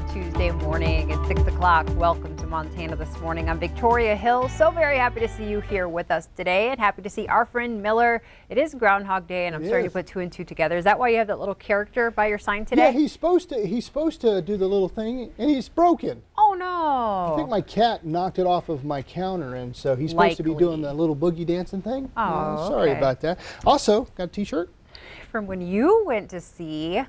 a Tuesday morning at 6 o'clock. Welcome to Montana this morning. I'm Victoria Hill. So very happy to see you here with us today and happy to see our friend Miller. It is Groundhog Day and I'm starting to put two and two together. Is that why you have that little character by your sign today? Yeah, he's supposed to do the little thing and he's broken. Oh no. I think my cat knocked it off of my counter and so he's supposed to be doing the little boogie dancing thing. Oh, sorry about that. Also, got a t-shirt. From when you went to see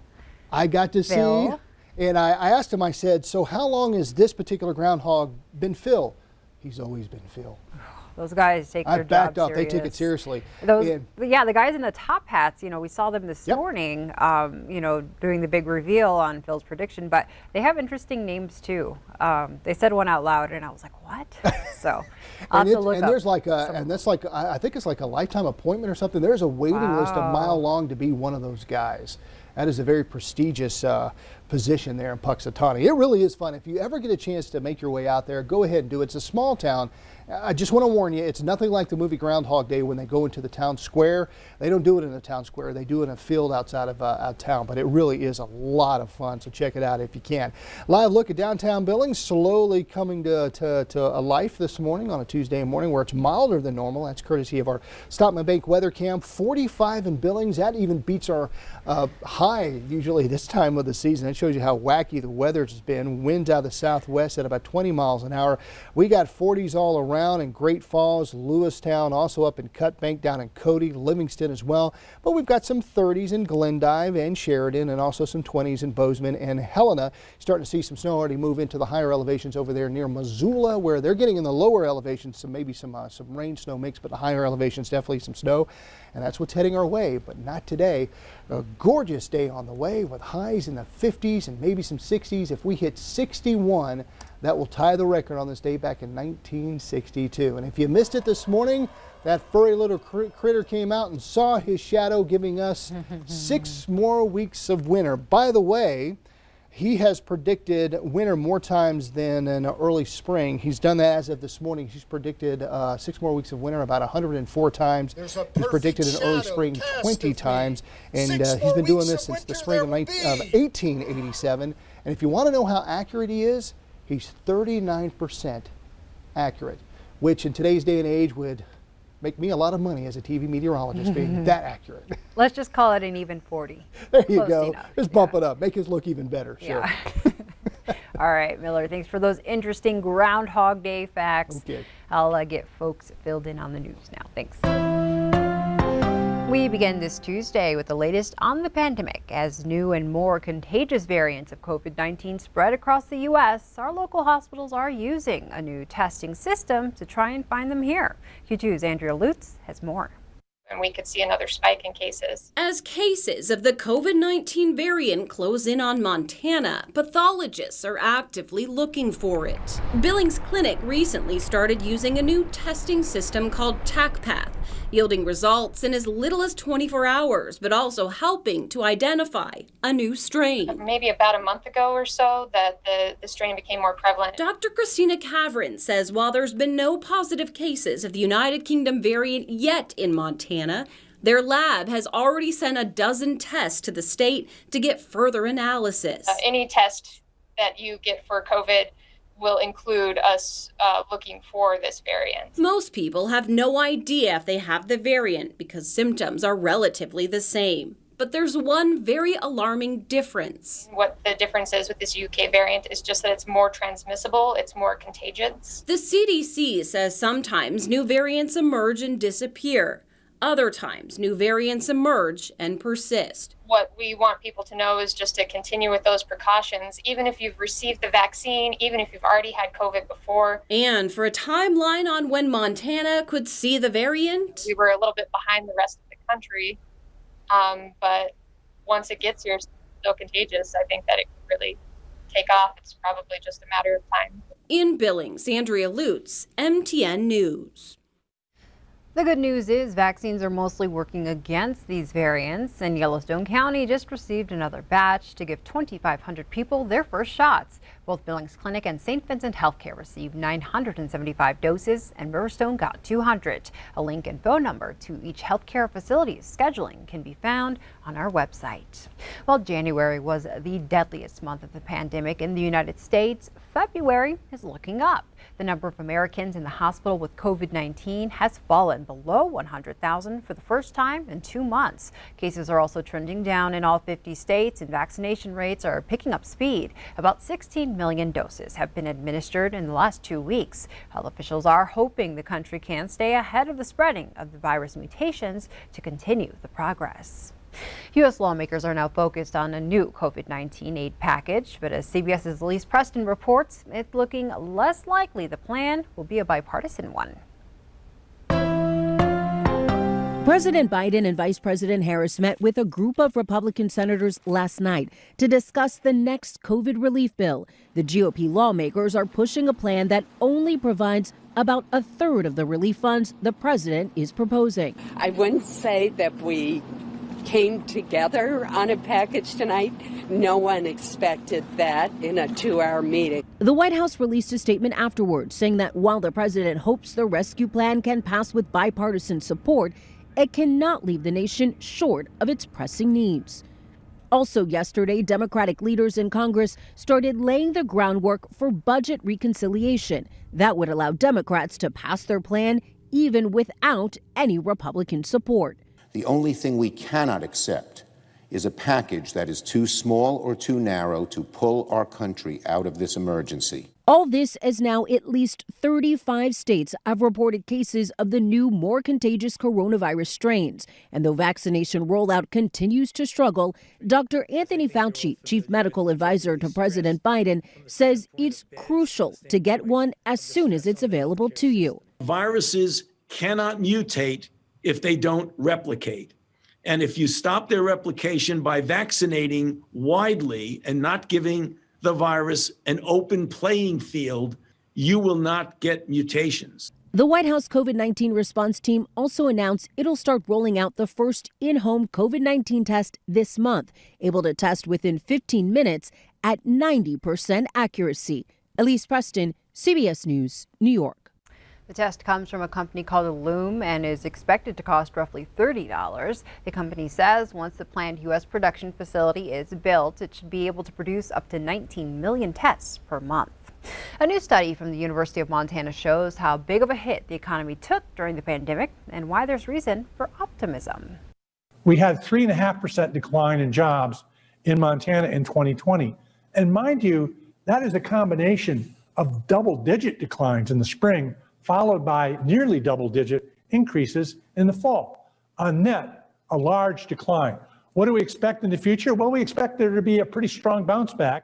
I got to Phil. See, and I asked him, I said, so how long has this particular groundhog been Phil? He's always been Phil. Those guys take their I backed job up. They took it seriously. Yeah, the guys in the top hats, we saw them this morning, doing the big reveal on Phil's prediction, but they have interesting names too. They said one out loud and I was like, what? So I'll have to look up. There's like I think it's like a lifetime appointment or something. There's a waiting list a mile long to be one of those guys. That is a very prestigious position there in Puxatawny. It really is fun. If you ever get a chance to make your way out there, go ahead and do it. It's a small town. I just want to warn you, it's nothing like the movie Groundhog Day when they go into the town square. They don't do it in the town square. They do it in a field outside of town, but it really is a lot of fun, so check it out if you can. Live look at downtown Billings, slowly coming to a life this morning on a Tuesday morning where it's milder than normal. That's courtesy of our Stockman Bank weather cam. 45 in Billings. That even beats our high usually this time of the season. It shows you how wacky the weather's been. Winds out of the southwest at about 20 miles an hour. We got 40s all around in Great Falls, Lewistown, also up in Cut Bank, down in Cody, Livingston as well. But we've got some 30s in Glendive and Sheridan, and also some 20s in Bozeman and Helena. Starting to see some snow already move into the higher elevations over there near Missoula, where they're getting in the lower elevations, so maybe some rain snow mix, but the higher elevations definitely some snow. And that's what's heading our way, but not today. A gorgeous day on the way with highs in the 50s and maybe some 60s. If we hit 61, that will tie the record on this day back in 1962. And if you missed it this morning, that furry little critter came out and saw his shadow, giving us 6 more weeks of winter. By the way, he has predicted winter more times than in early spring. He's done that as of this morning. He's predicted 6 more weeks of winter about 104 times. He's predicted in early spring 20 times. And he's been doing this since the spring of 1887. And if you want to know how accurate he is, he's 39% accurate, which in today's day and age would make me a lot of money as a TV meteorologist being that accurate. Let's just call it an even 40. There you go. Just bump it up. Make it look even better. Sure. Yeah. All right, Miller, thanks for those interesting Groundhog Day facts. Okay. I'll get folks filled in on the news now. Thanks. We begin this Tuesday with the latest on the pandemic. As new and more contagious variants of COVID-19 spread across the U.S., our local hospitals are using a new testing system to try and find them here. Q2's Andrea Lutz has more. And we could see another spike in cases. As cases of the COVID-19 variant close in on Montana, pathologists are actively looking for it. Billings Clinic recently started using a new testing system called TaqPath, yielding results in as little as 24 hours, but also helping to identify a new strain. Maybe about a month ago or so that the strain became more prevalent. Dr. Christina Cavern says while there's been no positive cases of the United Kingdom variant yet in Montana, their lab has already sent a dozen tests to the state to get further analysis. Any test that you get for COVID will include us looking for this variant. Most people have no idea if they have the variant because symptoms are relatively the same. But there's one very alarming difference. What the difference is with this UK variant is just that it's more transmissible, it's more contagious. The CDC says sometimes new variants emerge and disappear. Other times, new variants emerge and persist. What we want people to know is just to continue with those precautions, even if you've received the vaccine, even if you've already had COVID before. And for a timeline on when Montana could see the variant? We were a little bit behind the rest of the country, but once it gets here, it's so contagious, I think that it could really take off. It's probably just a matter of time. In Billings, Andrea Lutz, MTN News. The good news is vaccines are mostly working against these variants, and Yellowstone County just received another batch to give 2,500 people their first shots. Both Billings Clinic and St. Vincent Healthcare received 975 doses and Riverstone got 200. A link and phone number to each healthcare facility's scheduling can be found on our website. Well, January was the deadliest month of the pandemic in the United States. February is looking up. The number of Americans in the hospital with COVID-19 has fallen below 100,000 for the first time in 2 months. Cases are also trending down in all 50 states and vaccination rates are picking up speed. About 16 million doses have been administered in the last 2 weeks. Health officials are hoping the country can stay ahead of the spreading of the virus mutations to continue the progress. U.S. lawmakers are now focused on a new COVID-19 aid package, but as CBS's Elise Preston reports, it's looking less likely the plan will be a bipartisan one. President Biden and Vice President Harris met with a group of Republican senators last night to discuss the next COVID relief bill. The GOP lawmakers are pushing a plan that only provides about a third of the relief funds the president is proposing. I wouldn't say that we came together on a package tonight. No one expected that in a 2-hour meeting. The White House released a statement afterwards saying that while the president hopes the rescue plan can pass with bipartisan support, it cannot leave the nation short of its pressing needs. Also yesterday, Democratic leaders in Congress started laying the groundwork for budget reconciliation. That would allow Democrats to pass their plan even without any Republican support. The only thing we cannot accept is a package that is too small or too narrow to pull our country out of this emergency. All this as now at least 35 states have reported cases of the new, more contagious coronavirus strains. And though vaccination rollout continues to struggle, Dr. Anthony Fauci, chief medical advisor to President Biden, says it's crucial to get one as soon as it's available to you. Viruses cannot mutate if they don't replicate. And if you stop their replication by vaccinating widely and not giving the virus an open playing field, you will not get mutations. The White House COVID-19 response team also announced it'll start rolling out the first in-home COVID-19 test this month, able to test within 15 minutes at 90% accuracy. Elise Preston, CBS News, New York. The test comes from a company called Ellume and is expected to cost roughly $30. The company says once the planned U.S. production facility is built, it should be able to produce up to 19 million tests per month. A new study from the University of Montana shows how big of a hit the economy took during the pandemic and why there's reason for optimism. We had 3.5% decline in jobs in Montana in 2020. And mind you, that is a combination of double-digit declines in the spring, followed by nearly double-digit increases in the fall. On net, a large decline. What do we expect in the future? Well, we expect there to be a pretty strong bounce back.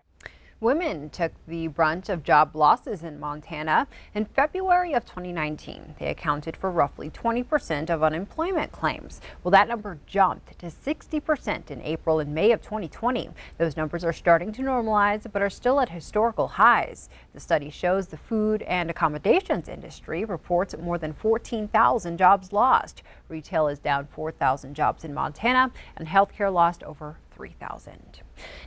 Women took the brunt of job losses in Montana. In February of 2019, they accounted for roughly 20% of unemployment claims. Well, that number jumped to 60% in April and May of 2020. Those numbers are starting to normalize, but are still at historical highs. The study shows the food and accommodations industry reports more than 14,000 jobs lost. Retail is down 4,000 jobs in Montana, and healthcare lost over 3,000.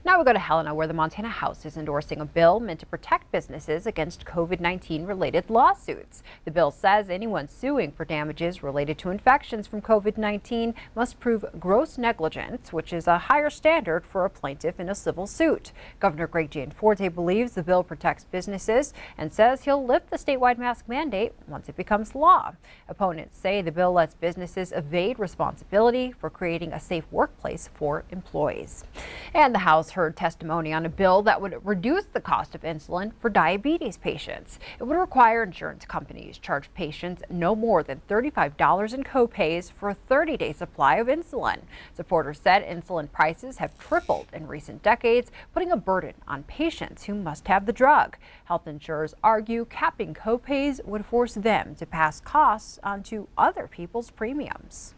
Now we go to Helena, where the Montana House is endorsing a bill meant to protect businesses against COVID-19 related lawsuits. The bill says anyone suing for damages related to infections from COVID-19 must prove gross negligence, which is a higher standard for a plaintiff in a civil suit. Governor Greg Gianforte believes the bill protects businesses and says he'll lift the statewide mask mandate once it becomes law. Opponents say the bill lets businesses evade responsibility for creating a safe workplace for employees. And the House heard testimony on a bill that would reduce the cost of insulin for diabetes patients. It would require insurance companies charge patients no more than $35 in copays for a 30-day supply of insulin. Supporters said insulin prices have tripled in recent decades, putting a burden on patients who must have the drug. Health insurers argue capping copays would force them to pass costs onto other people's premiums.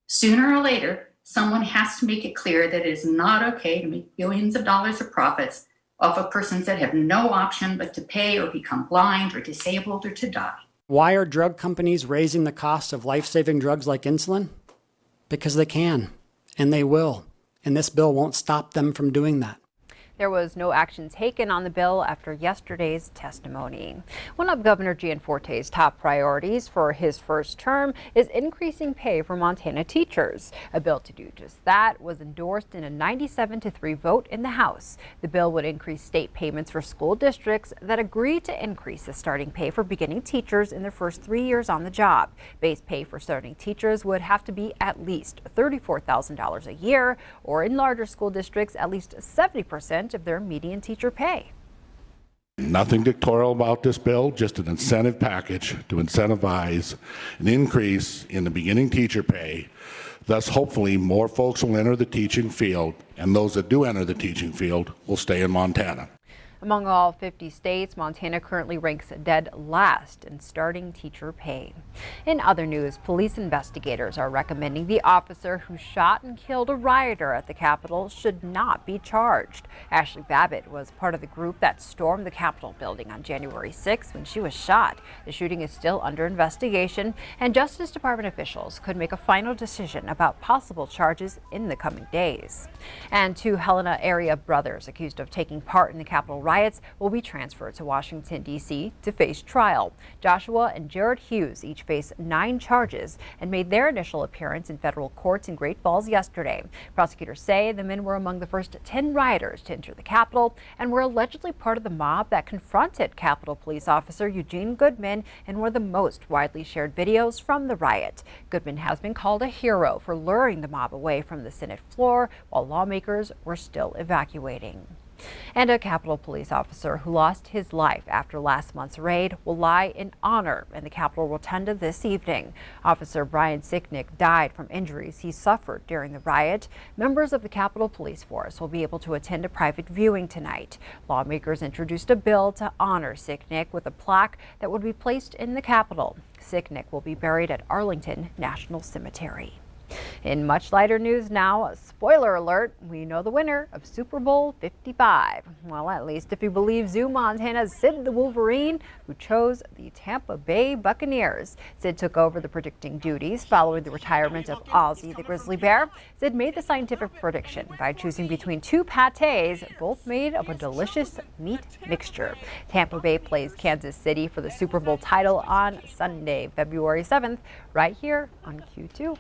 Sooner or later, someone has to make it clear that it is not okay to make billions of dollars of profits off of persons that have no option but to pay or become blind or disabled or to die. Why are drug companies raising the cost of life-saving drugs like insulin? Because they can, and they will. And this bill won't stop them from doing that. There was no action taken on the bill after yesterday's testimony. One of Governor Gianforte's top priorities for his first term is increasing pay for Montana teachers. A bill to do just that was endorsed in a 97-3 vote in the House. The bill would increase state payments for school districts that agree to increase the starting pay for beginning teachers in their first 3 years on the job. Base pay for starting teachers would have to be at least $34,000 a year, or in larger school districts, at least 70% of their median teacher pay. Nothing dictatorial about this bill, just an incentive package to incentivize an increase in the beginning teacher pay. Thus, hopefully, more folks will enter the teaching field, and those that do enter the teaching field will stay in Montana. Among all 50 states, Montana currently ranks dead last in starting teacher pay. In other news, police investigators are recommending the officer who shot and killed a rioter at the Capitol should not be charged. Ashley Babbitt was part of the group that stormed the Capitol building on January 6th when she was shot. The shooting is still under investigation, and Justice Department officials could make a final decision about possible charges in the coming days. And two Helena area brothers accused of taking part in the Capitol riots will be transferred to Washington, D.C. to face trial. Joshua and Jared Hughes each face 9 charges and made their initial appearance in federal courts in Great Falls yesterday. Prosecutors say the men were among the first 10 rioters to enter the Capitol and were allegedly part of the mob that confronted Capitol Police Officer Eugene Goodman in one of the most widely shared videos from the riot. Goodman has been called a hero for luring the mob away from the Senate floor while lawmakers were still evacuating. And a Capitol Police officer who lost his life after last month's raid will lie in honor in the Capitol Rotunda this evening. Officer Brian Sicknick died from injuries he suffered during the riot. Members of the Capitol Police Force will be able to attend a private viewing tonight. Lawmakers introduced a bill to honor Sicknick with a plaque that would be placed in the Capitol. Sicknick will be buried at Arlington National Cemetery. In much lighter news now, spoiler alert, we know the winner of Super Bowl 55. Well, at least if you believe Zoo Montana's Sid the Wolverine, who chose the Tampa Bay Buccaneers. Sid took over the predicting duties following the retirement of Ozzie the Grizzly Bear. Sid made the scientific prediction by choosing between 2 pâtés, both made of a delicious meat mixture. Tampa Bay plays Kansas City for the Super Bowl title on Sunday, February 7th, right here on Q2.